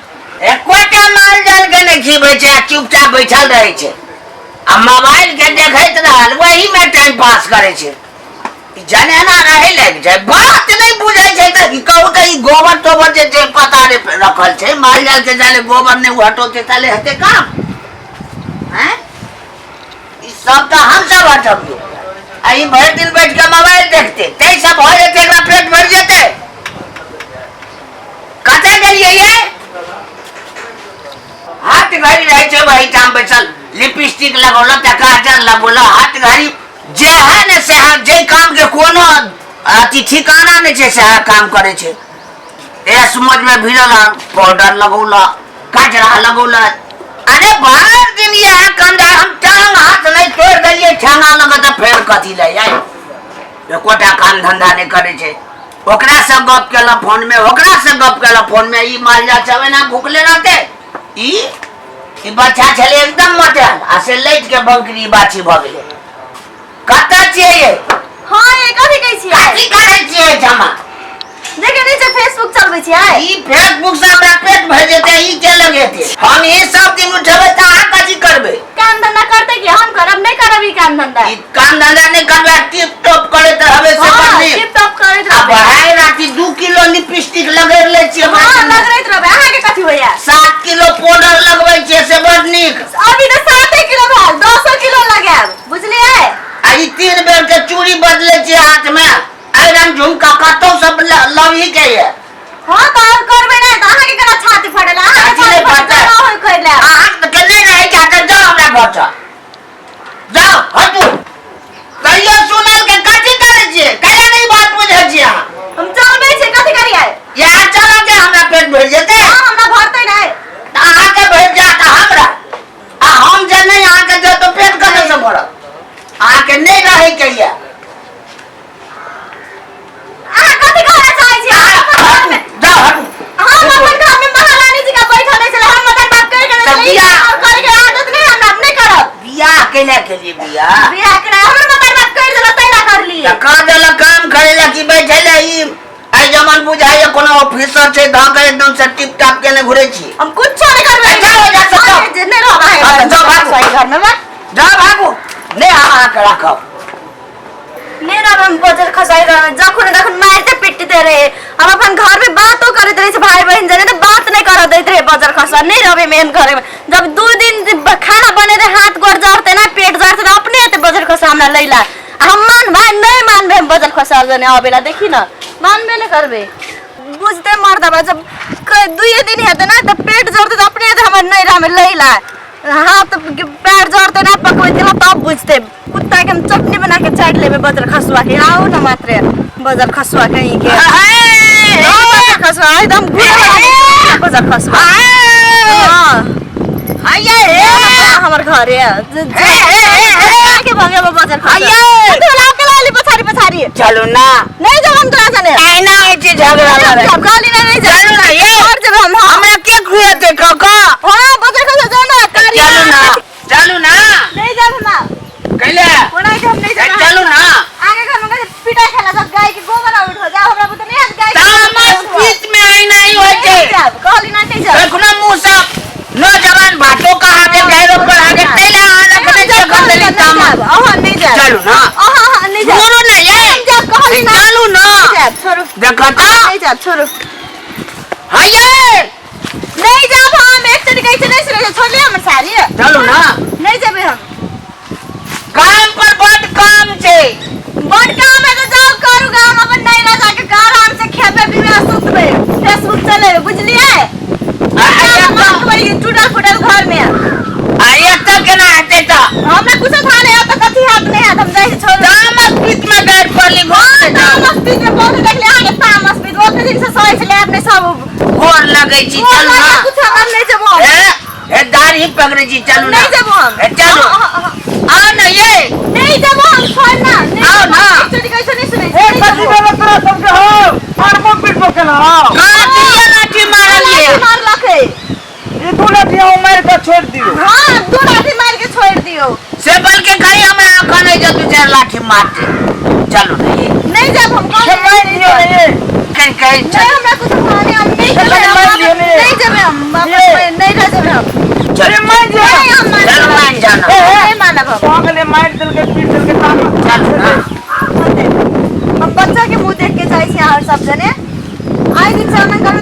माल जाल के नहीं खीबे चुपचाप बैठल रहे छे आ मोबाइल के देखत रहल वही में टाइम पास करे छे जाने ना रहे लग जाए बात नहीं बुझे छे त कहू त ई गोबर तोबर जे पता रे रखल छे माल जाल के जाले गोबर ने हटो के ताले हते काम हैं ई सब त हम सब हटबियो आई भर दिन बैठ के मोबाइल देखते तै सब हो जेते एकरा पेट भर जेते कते गेलिए ये हाथ घड़ी रहे छे वही टाइम बैठल लिपस्टिक लगौला त काजल लगौला हाथ घड़ी जे है ने से जे काम के कोनो अति ठिकाना नहीं छे से काम करे छे ए समझ में भिड़ल पाउडर लगौला काजरा लगौला अरे बाहर दिन ये कंधा हम टांग हाथ नहीं तोड़ देलिए ठेंगा लगे त फेर कथी ले जाए एकोटा काम धंधा नहीं करे छे ओकरा से गप केला फोन में ओकरा से गप केला फोन में ई माल जा छवे ना भूखले रहते ई बच्चा छले एकदम मोटल आ से लेट के बकरी बाछी भ गेले कता छिए ये हां ये कथि कहै छिए कथि कहै छिए जमा देखे नीचे फेसबुक चलबै छिए ई फेसबुक से हमरा पेट भर जेते ई के लगेते हम ई सब दिन उठबे त आ कथि करबे काम धंधा करते कि हम करब नहीं करब ई काम धंधा ई काम धंधा नहीं करबे टिप टॉप करे त हवे से बनी टिप टॉप करे त अब हाय राती 2 किलो लिपस्टिक लगे ले छिए हां लगरैत रहबे अहा के कथि होया 7 किलो पाउडर लगबै छिए से बड नीक अभी त 7 किलो भाल 200 किलो लगाब बुझलिए आई 3 बेर के चूड़ी बदले छिए हाथ में आयरन झुमका कतो सब लवी के ये हां त करबे नहीं त अहा के कना छाती फटेला अहा छाती फटे होय कर ले अहा के नहीं रहे क्या कर जाओ हमरा घर से जाओ हटू कहियो सुनल के कथि करे छिए कहियो नहीं बात बुझे छिए हम चलबे छी कथि करिए या चलो के हमरा पेट भर जेते हां हमरा भरते नहीं त अहा के भर जात हमरा आ हम जे नहीं अहा के जो तो पेट कने से भरत अहा के नहीं रहे कहिया अहा कथि करे चाहे छी जाओ हटू हम अपन घर में महारानी जी का बैठल नहीं चले हम मदन बात करे और करे के आदत नहीं हम नहीं करब बियाह केला के लिए बियाह करे हमर मदन बात कर देला तै ना कर लिए का देला काम करेला की बैठेला ई आई जमन बुझाय कोनो ऑफिसर छे धाक एकदम से टिप टाप के ने घुरे छी हम कुछ नहीं करबे जाओ जा सब जे नहीं रहबा है जाओ भागो घर में जा भागो नहीं आ के रखब मेरा हम बजर खसाई रहा जखन तखन मारते पीटते रहे हम अपन घर में बातों करते रहे भाई बहन जने तो बात नहीं कर देते रहे बजर खसा नहीं रहे मेन घर में जब 2 दिन खाना बने रहे हाथ गोड़ जरते ना पेट जरते अपने आते बजर खसा हमरा लैला हम मान भाई नहीं मानबे हम बजर खसा जने आबेला देखी ना मानबे नहीं करबे बुझते मर दबा जब 2 दिन हेते ना तो पेट जरते अपने आते हमर नहीं रहा में लैला हाथ पैर जोड़ते ना पकवे दिला तब बुझते कुत्ता के हम चटनी बना के चाट लेबे बजर खसुआ के आओ ना मात्र बजर खसुआ कहीं के बजर खसुआ एकदम गुड़ बजर खसुआ हां आये हमर घर है के भागे बजर खसुआ तो लाके लाली पछारी चलो ना नहीं जब हम तोरा जाने आई ना ऐसे झगड़ा करे गाली नहीं चलो ना ये और जब हम हमरा के खुएते काका हां बजर खसुआ जाना चलो ना नहीं जाब ना कैले ओना के हम नहीं जाब चलो ना आगे घर में पिटा खेला सब गाय के गोबर उठ हो जा हमरा पता नहीं है गाय तामस बीच में आई नहीं होते कहली ना नहीं जा देखना मुसा नौजवान भाटो का आगे गैरो पर आगे तेला आना पड़े जगह देली तामस ओह नहीं जा चलो ना ओह नहीं जा बोलो ना ये जा कहली ना चलो ना छोड़ो देखा नहीं जा छोड़ो हाय नहीं जा हम एक तरीके से नहीं सुने छोड़ ले हमर सारी चलो ना नहीं जाबे हम काम पर बहुत काम छे बड़ काम है तो जाओ करू काम अपन नहीं ला जाके आराम से खेबे पीबे सुतबे फेसबुक चले बुझलिए टूटल फुटल घर में आया तक के ना हटे तो हमरा कुछ था नहीं तो कथि हाथ नहीं हाथ हम जाए छोड़ तामस बीच में गैर पड़ली घोर तामस बीच में बहुत देख ले आगे तामस बीच वो दिन से सोए चले अपने सब घोर लगे छी चलो ना कुछ हम नहीं जबो ए दाढ़ी पकड़े छी चलो ना नहीं जबो हम चलो आओ ना ये नहीं जबो हम छोड़ ना आओ ना छोटी कैसे नहीं सुने ए कथि बेला तोरा सब के हो और को पीट को केला काटिया लाठी मार लिए मार लखे ये तू लाठी मार के छोड़ दियो हां 2 लाठी मार के छोड़ दियो से बल के खाली हमें आंखा नहीं जो 2-4 लाठी मारते चलो ना ये नहीं जब हम मैं कहीं कहीं नहीं हमरा कुछ खाने हम नहीं जाबे नहीं जाबे हम नहीं रह जाबे हम चल अरे मान जा नहीं हम चल मान जाना नहीं मानब हम पागल मार दिल के पीट दिल के काम चल हाँ। हम बच्चा के मुंह देख के जाई छी हर सब जने आई दिन से हम घर